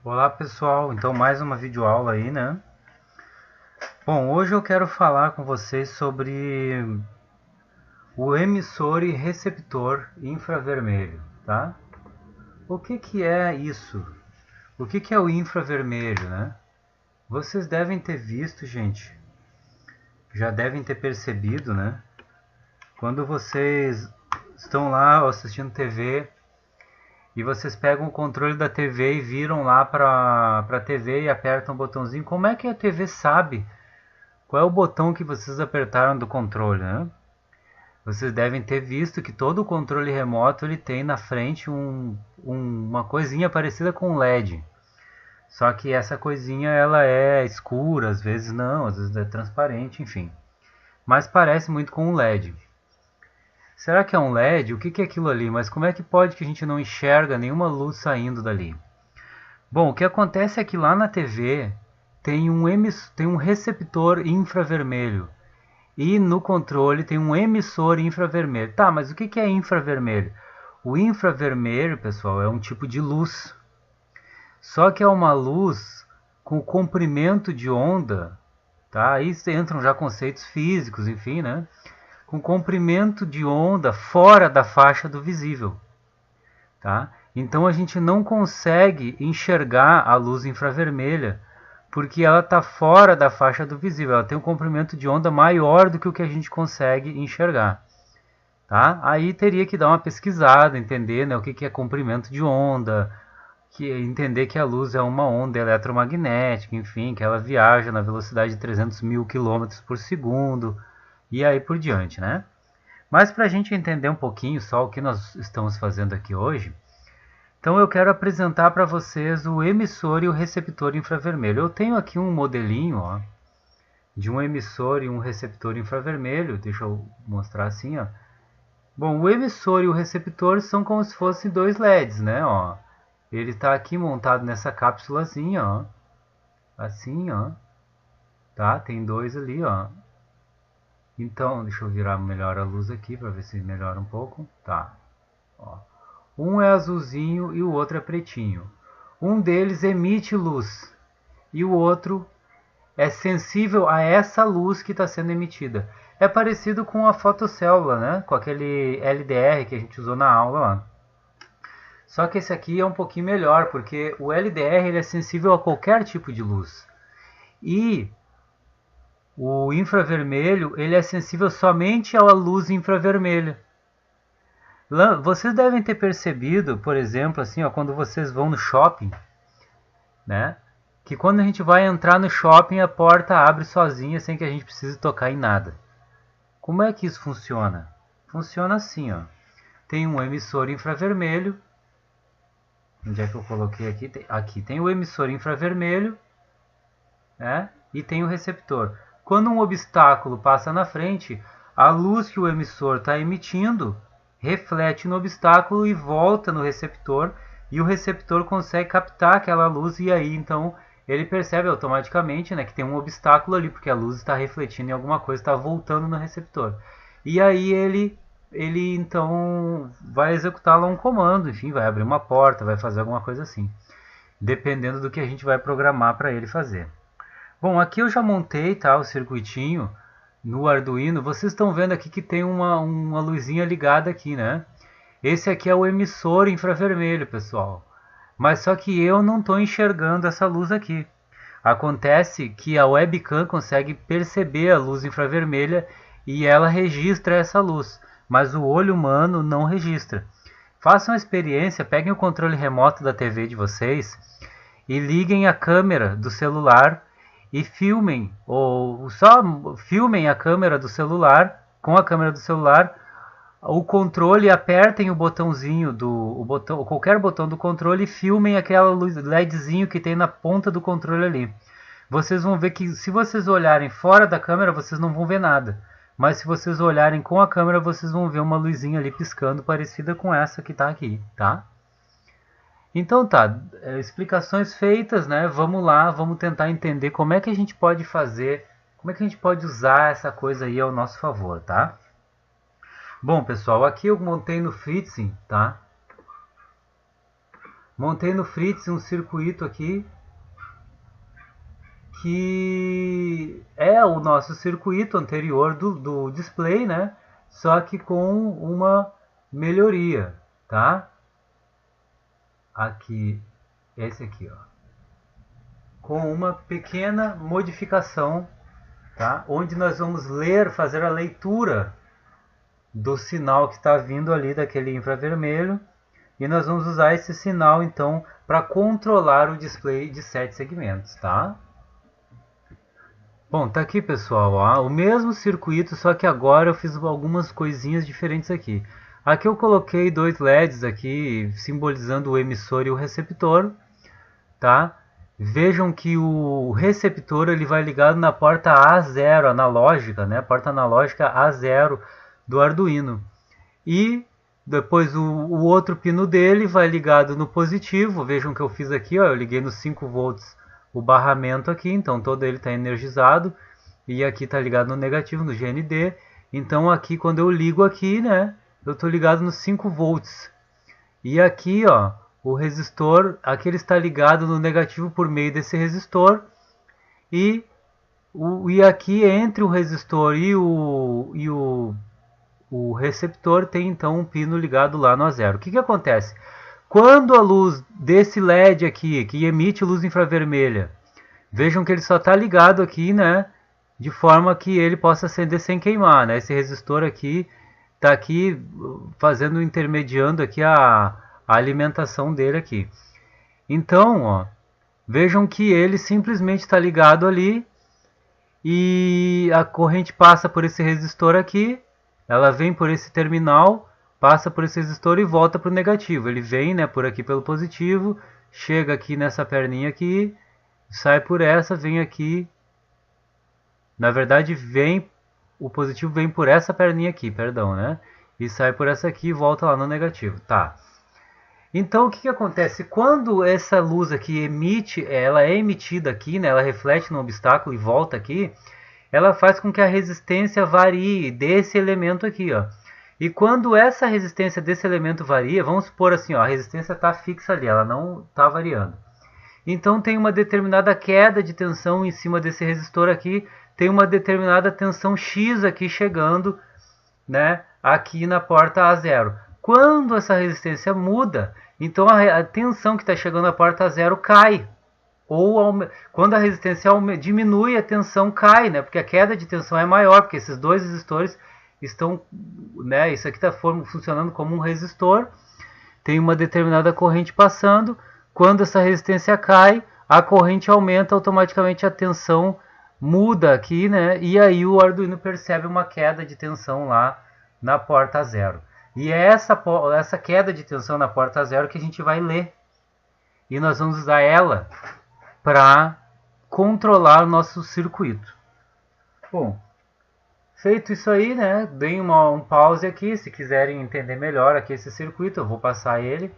Olá pessoal, então mais uma videoaula aí, né? Bom, hoje eu quero falar com vocês sobre o emissor e receptor infravermelho, tá? O que é isso? O que é o infravermelho, né? Vocês devem ter visto, gente, já devem ter percebido, né? Quando vocês estão lá assistindo TV e vocês pegam o controle da TV e viram lá para a TV e apertam o botãozinho, como é que a TV sabe qual é o botão que vocês apertaram do controle, né? Vocês devem ter visto que todo o controle remoto ele tem na frente uma coisinha parecida com um LED. Só que essa coisinha ela é escura, às vezes não, às vezes é transparente, enfim. Mas parece muito com um LED. Será que é um LED? O que é aquilo ali? Mas como é que pode que a gente não enxerga nenhuma luz saindo dali? Bom, o que acontece é que lá na TV tem um receptor infravermelho. E no controle tem um emissor infravermelho. Tá, mas o que é infravermelho? O infravermelho, pessoal, é um tipo de luz. Só que é uma luz com comprimento de onda, tá? Aí entram já conceitos físicos, enfim, né? Com comprimento de onda fora da faixa do visível, tá? Então a gente não consegue enxergar a luz infravermelha porque ela está fora da faixa do visível, ela tem um comprimento de onda maior do que o que a gente consegue enxergar. Tá? Aí teria que dar uma pesquisada, entender, né, o que é comprimento de onda, entender que a luz é uma onda eletromagnética, enfim, que ela viaja na velocidade de 300 mil quilômetros por segundo, e aí por diante, né? Mas para a gente entender um pouquinho só o que nós estamos fazendo aqui hoje, então eu quero apresentar para vocês o emissor e o receptor infravermelho. Eu tenho aqui um modelinho, ó, de um emissor e um receptor infravermelho. Deixa eu mostrar assim, ó. Bom, o emissor e o receptor são como se fossem dois LEDs, né? Ó, ele está aqui montado nessa cápsulazinha, ó, assim, ó, tá? Tem dois ali, ó. Então, deixa eu virar melhor a luz aqui para ver se melhora um pouco. Tá. Ó. Um é azulzinho e o outro é pretinho. Um deles emite luz e o outro é sensível a essa luz que está sendo emitida. É parecido com a fotocélula, né? Com aquele LDR que a gente usou na aula lá. Só que esse aqui é um pouquinho melhor, porque o LDR ele é sensível a qualquer tipo de luz. E o infravermelho ele é sensível somente à luz infravermelha. Vocês devem ter percebido, por exemplo, assim, ó, quando vocês vão no shopping, né? Que quando a gente vai entrar no shopping, a porta abre sozinha sem que a gente precise tocar em nada. Como é que isso funciona? Funciona assim, ó. Tem um emissor infravermelho. Onde é que eu coloquei aqui? Aqui tem o emissor infravermelho, né? E tem o receptor. Quando um obstáculo passa na frente, a luz que o emissor está emitindo reflete no obstáculo e volta no receptor, e o receptor consegue captar aquela luz e aí então ele percebe automaticamente, né, que tem um obstáculo ali porque a luz está refletindo em alguma coisa, está voltando no receptor. E aí ele então vai executar lá um comando, enfim, vai abrir uma porta, vai fazer alguma coisa assim, dependendo do que a gente vai programar para ele fazer. Bom, aqui eu já montei, tá, o circuitinho no Arduino. Vocês estão vendo aqui que tem uma luzinha ligada aqui, né? Esse aqui é o emissor infravermelho, pessoal. Mas só que eu não estou enxergando essa luz aqui. Acontece que a webcam consegue perceber a luz infravermelha e ela registra essa luz, mas o olho humano não registra. Façam a experiência, peguem o controle remoto da TV de vocês e liguem a câmera do celular e filmem, ou só filmem a câmera do celular, com a câmera do celular, o controle, apertem o botãozinho qualquer botão do controle e filmem aquela luz LEDzinho que tem na ponta do controle ali. Vocês vão ver que se vocês olharem fora da câmera, vocês não vão ver nada. Mas se vocês olharem com a câmera, vocês vão ver uma luzinha ali piscando parecida com essa que está aqui, tá? Então tá, explicações feitas, né? Vamos lá, vamos tentar entender como é que a gente pode fazer, como é que a gente pode usar essa coisa aí ao nosso favor, tá? Bom, pessoal, aqui eu montei no Fritzing, tá? Montei no Fritz um circuito aqui, que é o nosso circuito anterior do display, né? Só que com uma melhoria, tá? Aqui, esse aqui, ó. Com uma pequena modificação, tá? Onde nós vamos ler, fazer a leitura do sinal que está vindo ali daquele infravermelho, e nós vamos usar esse sinal então para controlar o display de 7 segmentos, tá? Bom, tá aqui, pessoal, ó, o mesmo circuito, só que agora eu fiz algumas coisinhas diferentes aqui. Aqui eu coloquei dois LEDs aqui, simbolizando o emissor e o receptor, tá? Vejam que o receptor ele vai ligado na porta A0 analógica, né? Porta analógica A0 do Arduino. E depois o outro pino dele vai ligado no positivo. Vejam que eu fiz aqui, ó, eu liguei nos 5 volts o barramento aqui, então todo ele está energizado, e aqui está ligado no negativo, no GND. Então aqui quando eu ligo aqui, né, eu estou ligado nos 5 volts. E aqui, ó, o resistor, aqui ele está ligado no negativo por meio desse resistor, e aqui entre o resistor e o receptor tem então um pino ligado lá no A0. O que acontece? Quando a luz desse LED aqui, que emite luz infravermelha, vejam que ele só está ligado aqui, né, de forma que ele possa acender sem queimar, né? Esse resistor aqui está aqui fazendo, intermediando aqui a alimentação dele aqui. Então, ó, vejam que ele simplesmente está ligado ali e a corrente passa por esse resistor aqui, ela vem por esse terminal, passa por esse resistor e volta para o negativo. Ele vem, né, por aqui pelo positivo, chega aqui nessa perninha aqui, sai por essa, vem aqui. Na verdade, o positivo vem por essa perninha aqui, perdão, né? E sai por essa aqui e volta lá no negativo, tá? Então, o que acontece? Quando essa luz aqui emite, ela é emitida aqui, né? Ela reflete no obstáculo e volta aqui, ela faz com que a resistência varie desse elemento aqui, ó. E quando essa resistência desse elemento varia, vamos supor assim, ó, a resistência está fixa ali, ela não está variando. Então tem uma determinada queda de tensão em cima desse resistor aqui, tem uma determinada tensão X aqui chegando, né, aqui na porta A0. Quando essa resistência muda, então a tensão que está chegando na porta A0 cai. Ou quando a resistência diminui, a tensão cai, né, porque a queda de tensão é maior, porque esses dois resistores estão, né, isso aqui está funcionando como um resistor, tem uma determinada corrente passando. Quando essa resistência cai, a corrente aumenta, automaticamente a tensão muda aqui, né, e aí o Arduino percebe uma queda de tensão lá na porta 0. E é essa queda de tensão na porta 0 que a gente vai ler. E nós vamos usar ela para controlar o nosso circuito. Bom, feito isso aí, né, deem um pause aqui, se quiserem entender melhor aqui esse circuito, eu vou passar ele.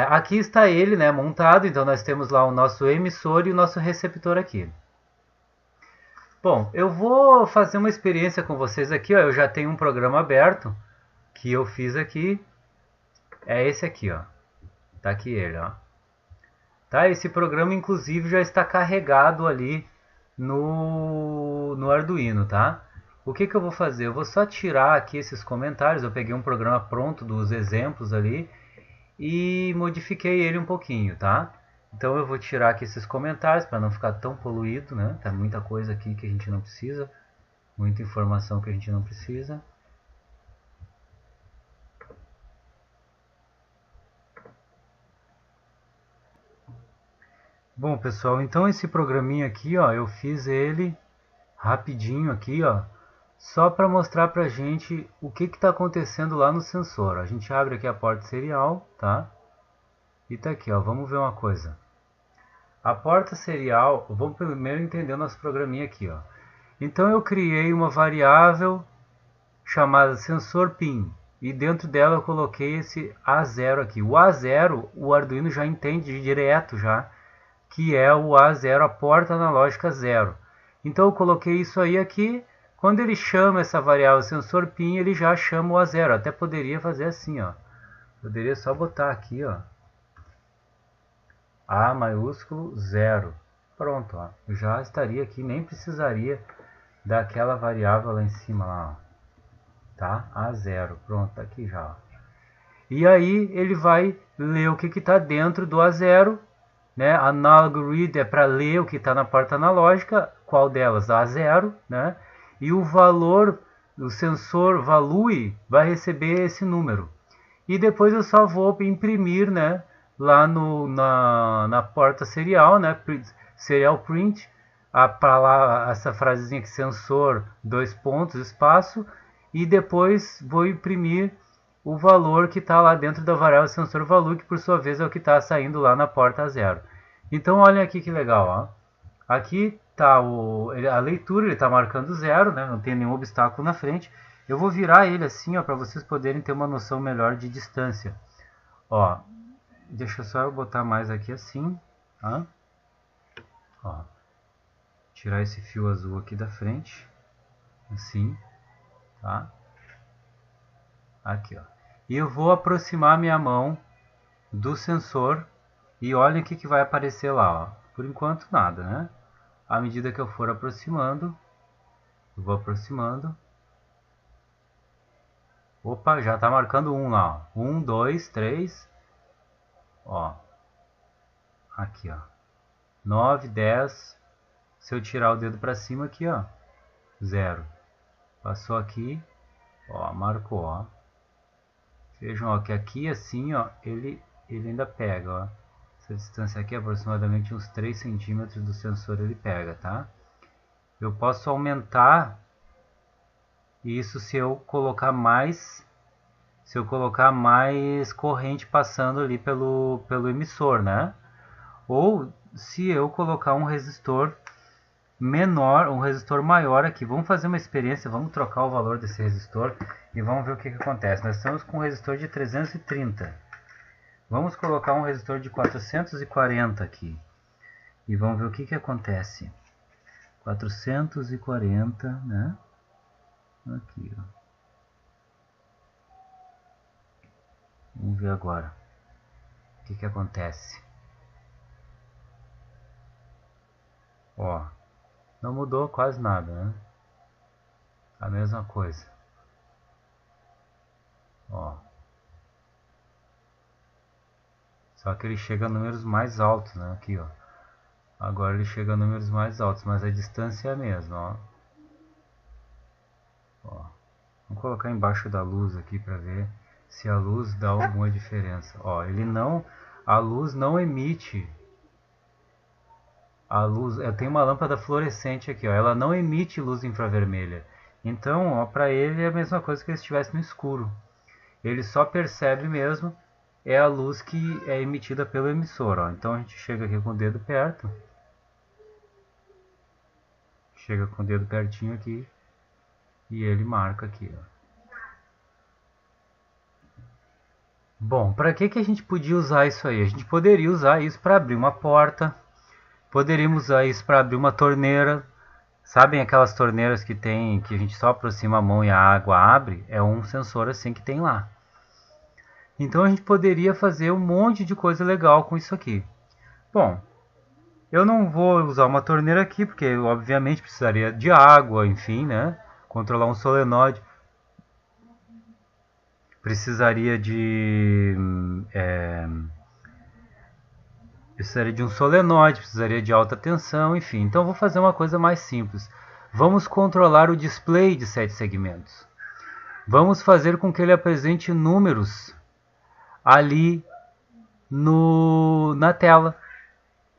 Aqui está ele, né, montado, então nós temos lá o nosso emissor e o nosso receptor aqui. Bom, eu vou fazer uma experiência com vocês aqui, ó, eu já tenho um programa aberto que eu fiz aqui, é esse aqui, ó, tá aqui ele, ó. Tá, esse programa inclusive já está carregado ali no Arduino, tá? O que eu vou fazer? Eu vou só tirar aqui esses comentários, eu peguei um programa pronto dos exemplos ali e modifiquei ele um pouquinho, tá? Então eu vou tirar aqui esses comentários para não ficar tão poluído, né? Tá muita coisa aqui que a gente não precisa, muita informação que a gente não precisa. Bom, pessoal, então esse programinha aqui, ó, eu fiz ele rapidinho aqui, ó, só para mostrar pra gente o que está acontecendo lá no sensor. A gente abre aqui a porta serial, tá? E tá aqui, ó, vamos ver uma coisa. A porta serial, vamos primeiro entender o nosso programinha aqui, ó. Então eu criei uma variável chamada sensor pin e dentro dela eu coloquei esse A0 aqui. O A0, o Arduino já entende direto já, que é o A0, a porta analógica 0. Então eu coloquei isso aí aqui. Quando ele chama essa variável sensor pin, ele já chama o A0. Até poderia fazer assim, ó. Poderia só botar aqui, ó, A maiúsculo 0. Pronto, ó, já estaria aqui, nem precisaria daquela variável lá em cima, lá, ó, tá? A0, pronto, tá aqui já, ó. E aí ele vai ler o que está dentro do A0, né? Analog read é para ler o que está na porta analógica, qual delas? A0, né? E o valor, o sensor value vai receber esse número. E depois eu só vou imprimir, né? Lá na porta serial, né? Serial print, essa frasezinha aqui, sensor, dois pontos, espaço, e depois vou imprimir o valor que está lá dentro da variável sensor value, que por sua vez é o que está saindo lá na porta 0. Então olhem aqui que legal, ó. Aqui está a leitura, ele está marcando 0, né? Não tem nenhum obstáculo na frente. Eu vou virar ele assim, ó, para vocês poderem ter uma noção melhor de distância. Ó, deixa só eu botar mais aqui assim, tá? Ó, tirar esse fio azul aqui da frente, assim, tá? Aqui, ó. E eu vou aproximar minha mão do sensor e olhem o que vai aparecer lá, ó. Por enquanto nada, né? À medida que eu for aproximando, eu vou aproximando. Opa, já tá marcando 1 lá, ó. 1, 2, 3. Ó. Aqui, ó. 9, 10. Se eu tirar o dedo para cima aqui, ó. 0. Passou aqui, ó, marcou, ó. Vejam, ó, que aqui assim, ó, ele ainda pega, ó. Essa distância aqui é aproximadamente uns 3 centímetros do sensor, ele pega, tá? Eu posso aumentar isso se eu colocar mais corrente passando ali pelo emissor, né? Ou se eu colocar um resistor menor, um resistor maior aqui. Vamos fazer uma experiência, vamos trocar o valor desse resistor e vamos ver o que acontece. Nós estamos com um resistor de 330. Vamos colocar um resistor de 440 aqui e vamos ver o que acontece. 440, né? Aqui, ó. Vamos ver agora o que acontece. Ó, não mudou quase nada, né? A mesma coisa. Ó. Só que ele chega a números mais altos, né? Aqui, ó. Agora ele chega a números mais altos, mas a distância é a mesma, ó. Ó. Vamos colocar embaixo da luz aqui para ver se a luz dá alguma diferença. Ó, a luz não emite. A luz, eu tenho uma lâmpada fluorescente aqui, ó. Ela não emite luz infravermelha. Então, ó, para ele é a mesma coisa que ele estivesse no escuro. Ele só percebe mesmo é a luz que é emitida pelo emissor, ó. Então a gente chega aqui com o dedo perto. Chega com o dedo pertinho aqui e ele marca aqui, ó. Bom, para que a gente podia usar isso aí? A gente poderia usar isso para abrir uma porta, poderíamos usar isso para abrir uma torneira. Sabem aquelas torneiras que tem, que a gente só aproxima a mão e a água abre? É um sensor assim que tem lá. Então a gente poderia fazer um monte de coisa legal com isso aqui. Bom, eu não vou usar uma torneira aqui, porque obviamente precisaria de água, enfim, né? Controlar um solenoide. Precisaria de um solenoide, precisaria de alta tensão, enfim. Então vou fazer uma coisa mais simples. Vamos controlar o display de 7 segmentos. Vamos fazer com que ele apresente números ali na tela,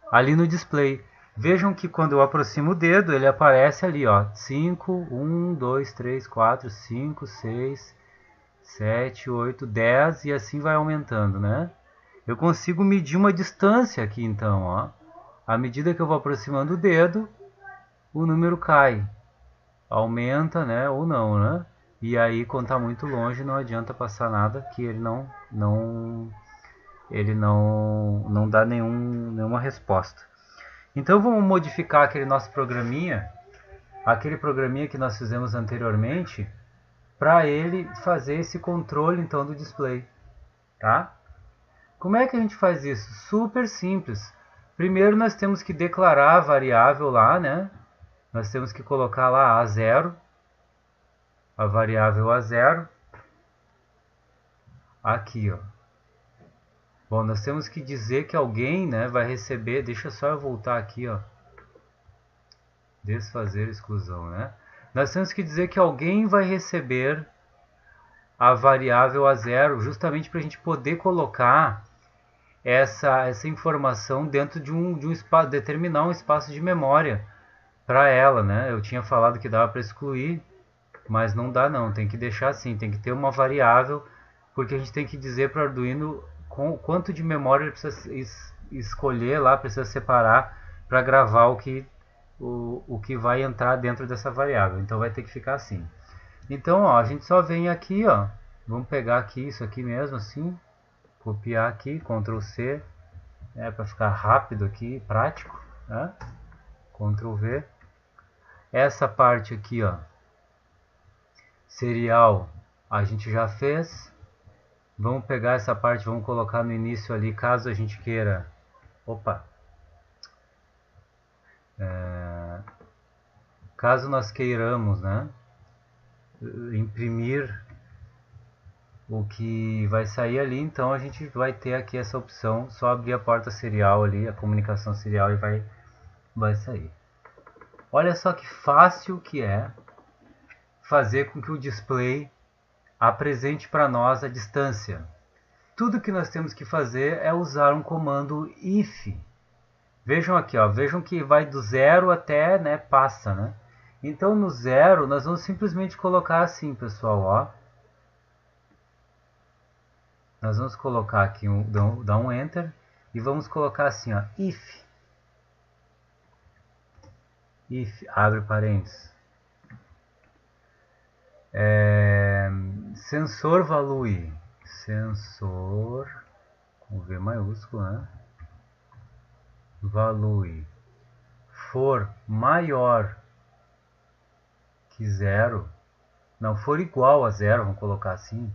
ali no display. Vejam que quando eu aproximo o dedo, ele aparece ali, ó, 5, 1, 2, 3, 4, 5, 6, 7, 8, 10 e assim vai aumentando, né? Eu consigo medir uma distância aqui então, ó. À medida que eu vou aproximando o dedo, o número cai. Aumenta, né, ou não, né? E aí quando está muito longe não adianta passar nada, que ele não dá nenhuma resposta. Então vamos modificar aquele nosso programinha, que nós fizemos anteriormente, para ele fazer esse controle então do display. tá? Como é que a gente faz isso? Super simples. Primeiro nós temos que declarar a variável lá, né? Nós temos que colocar lá A0, a variável A0, aqui, ó. Bom, nós temos que dizer que alguém, né, vai receber, deixa só eu voltar aqui, ó. Desfazer exclusão, né? Nós temos que dizer que alguém vai receber a variável A0, justamente para a gente poder colocar essa informação dentro de um espaço, determinar um espaço de memória para ela, né? Eu tinha falado que dava para excluir, mas não dá não, tem que deixar assim, tem que ter uma variável, porque a gente tem que dizer para o Arduino quanto de memória ele precisa escolher lá, precisa separar para gravar o que vai entrar dentro dessa variável. Então vai ter que ficar assim. Então, ó, a gente só vem aqui, ó, vamos pegar aqui isso aqui mesmo assim, copiar aqui, Ctrl C, né, para ficar rápido aqui, prático, né? Ctrl V. Essa parte aqui, ó, serial, a gente já fez. Vamos pegar essa parte, vamos colocar no início ali, caso a gente queira. Opa! Caso nós queiramos, né, imprimir o que vai sair ali, então a gente vai ter aqui essa opção, só abrir a porta serial ali, a comunicação serial, e vai sair. Olha só que fácil que é fazer com que o display apresente para nós a distância. Tudo que nós temos que fazer é usar um comando if. Vejam aqui, ó, vejam que vai do 0 até, né, passa, né? Então no 0 nós vamos simplesmente colocar assim, pessoal, ó. Nós vamos colocar aqui, dar um enter e vamos colocar assim, ó, if, abre parênteses, sensor value, sensor com V maiúsculo, né? Value for maior que 0, não for igual a 0, vamos colocar assim,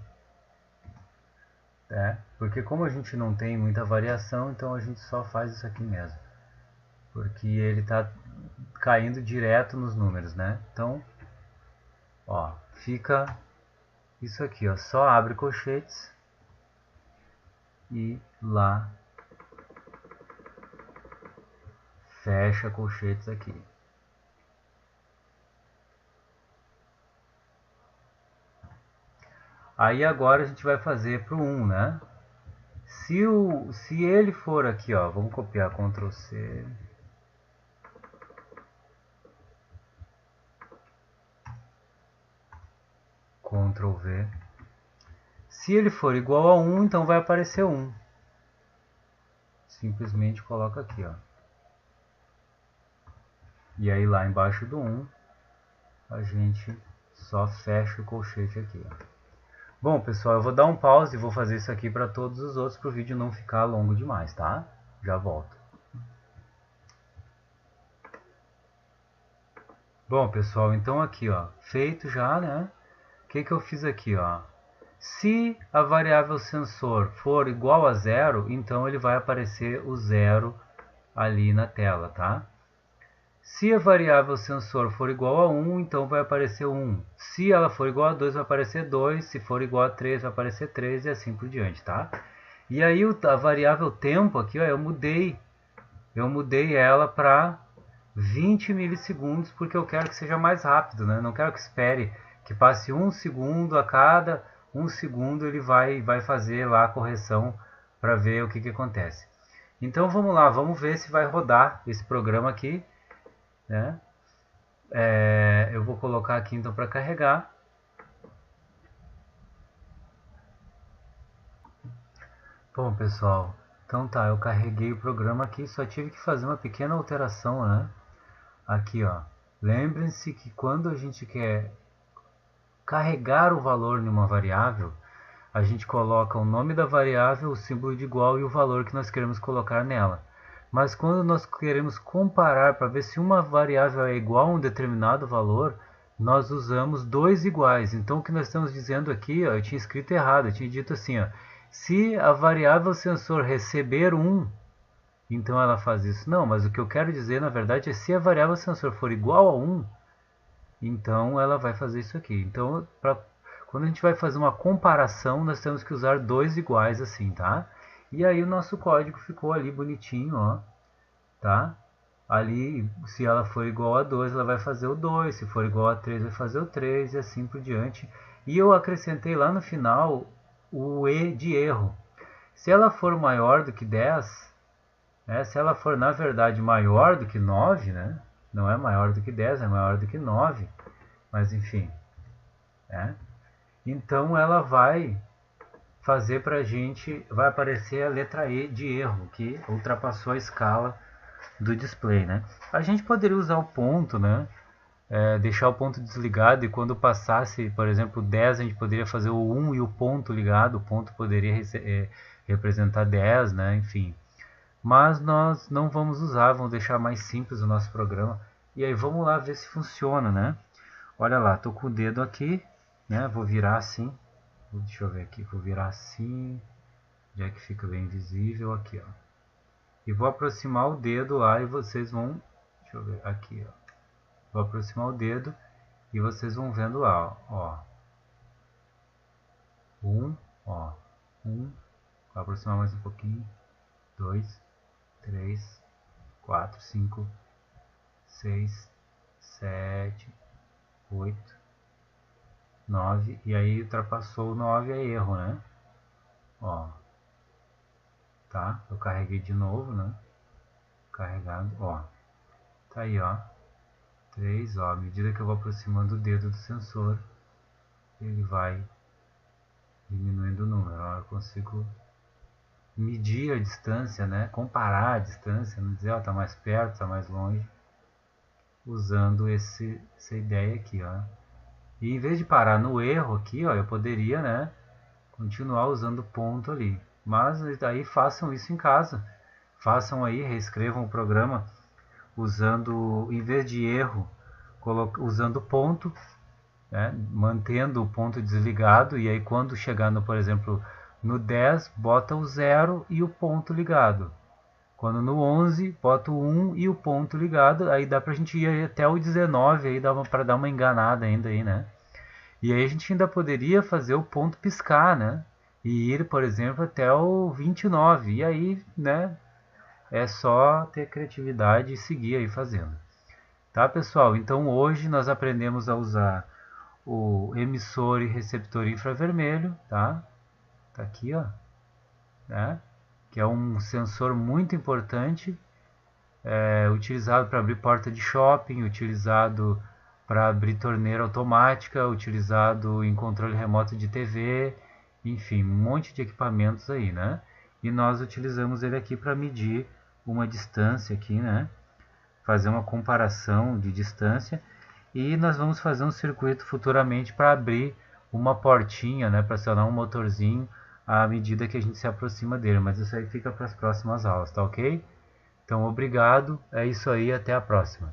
porque como a gente não tem muita variação, então a gente só faz isso aqui mesmo, porque ele está caindo direto nos números, né? Então, ó, fica isso aqui, ó, só abre colchetes e lá fecha colchetes aqui. Aí agora a gente vai fazer para o 1, né? Se ele for aqui, ó, vamos copiar Ctrl C, Ctrl V. Se ele for igual a 1, então vai aparecer 1. Simplesmente coloca aqui, ó. E aí lá embaixo do 1, a gente só fecha o colchete aqui, ó. Bom, pessoal, eu vou dar um pause e vou fazer isso aqui para todos os outros, para o vídeo não ficar longo demais, tá? Já volto. Bom, pessoal, então aqui, ó, feito já, né? O que eu fiz aqui, ó? Se a variável sensor for igual a 0, então ele vai aparecer o 0 ali na tela, tá? Se a variável sensor for igual a 1, então vai aparecer 1. Se ela for igual a 2, vai aparecer 2. Se for igual a 3, vai aparecer 3 e assim por diante, tá? E aí a variável tempo aqui, ó, eu mudei ela para 20 milissegundos, porque eu quero que seja mais rápido, né? Não quero que espere que passe 1 segundo, a cada 1 segundo ele vai fazer lá a correção para ver o que acontece. Então vamos lá, vamos ver se vai rodar esse programa aqui, né? Eu vou colocar aqui então para carregar. Bom, pessoal, então tá, eu carreguei o programa aqui, só tive que fazer uma pequena alteração, né? Aqui, ó, lembrem-se que quando a gente quer carregar o valor em uma variável, a gente coloca o nome da variável, o símbolo de igual e o valor que nós queremos colocar nela. Mas quando nós queremos comparar para ver se uma variável é igual a um determinado valor, nós usamos dois iguais. Então o que nós estamos dizendo aqui, ó, eu tinha escrito errado, eu tinha dito assim, ó, Se a variável sensor receber 1, então ela faz isso. Não, mas o que eu quero dizer na verdade é se a variável sensor for igual a 1, então ela vai fazer isso aqui. Então, quando a gente vai fazer uma comparação, nós temos que usar dois iguais assim, tá? E aí o nosso código ficou ali bonitinho, ó, tá? Ali, se ela for igual a 2, ela vai fazer o 2, se for igual a 3, vai fazer o 3 e assim por diante. E eu acrescentei lá no final o E de erro. Se ela for maior do que 10, se ela for na verdade maior do que 9, né? Não é maior do que 10, é maior do que 9, mas enfim, né? Então ela vai fazer pra gente, vai aparecer a letra E de erro, que ultrapassou a escala do display, né? A gente poderia usar o ponto, né? Deixar o ponto desligado e quando passasse, por exemplo, 10, a gente poderia fazer o 1 e o ponto ligado, o ponto poderia representar 10, né? Enfim. Mas nós não vamos usar, vamos deixar mais simples o nosso programa. E aí vamos lá ver se funciona, né? Olha lá, tô com o dedo aqui, né? Vou virar assim. Deixa eu ver aqui, vou virar assim, já que fica bem visível aqui, ó. E vou aproximar o dedo lá e vocês vão, deixa eu ver aqui, ó. Vou aproximar o dedo e vocês vão vendo lá, ó. Ó. Vou aproximar mais um pouquinho. 2, 3, 4, 5, 6, 7, 8, 9. E aí ultrapassou o 9, é erro, né? Ó. Tá? Eu carreguei de novo, né? Carregado, ó. Tá aí, ó. 3, ó. À medida que eu vou aproximando o dedo do sensor, ele vai diminuindo o número. Ó, eu consigo medir a distância, né? Comparar a distância, não dizer, ó, tá mais perto, tá mais longe, usando essa ideia aqui, ó. E em vez de parar no erro aqui, ó, eu poderia, né, continuar usando o ponto ali. Mas daí façam isso em casa. Façam aí, reescrevam o programa usando, em vez de erro, usando ponto, né, mantendo o ponto desligado, e aí quando chegar no, por exemplo, no 10, bota o 0 e o ponto ligado. Quando no 11, bota o 1 e o ponto ligado, aí dá pra gente ir até o 19, aí dá para dar uma enganada ainda aí, né? E aí a gente ainda poderia fazer o ponto piscar, né? E ir, por exemplo, até o 29. E aí, né, é só ter criatividade e seguir aí fazendo. Tá, pessoal? Então hoje nós aprendemos a usar o emissor e receptor infravermelho, tá? Tá aqui, ó, né? Que é um sensor muito importante, utilizado para abrir porta de shopping, utilizado para abrir torneira automática, utilizado em controle remoto de TV, enfim, um monte de equipamentos aí, né? E nós utilizamos ele aqui para medir uma distância aqui, né? Fazer uma comparação de distância e nós vamos fazer um circuito futuramente para abrir uma portinha, né, para acionar um motorzinho à medida que a gente se aproxima dele, mas isso aí fica para as próximas aulas, tá ok? Então obrigado, é isso aí, até a próxima.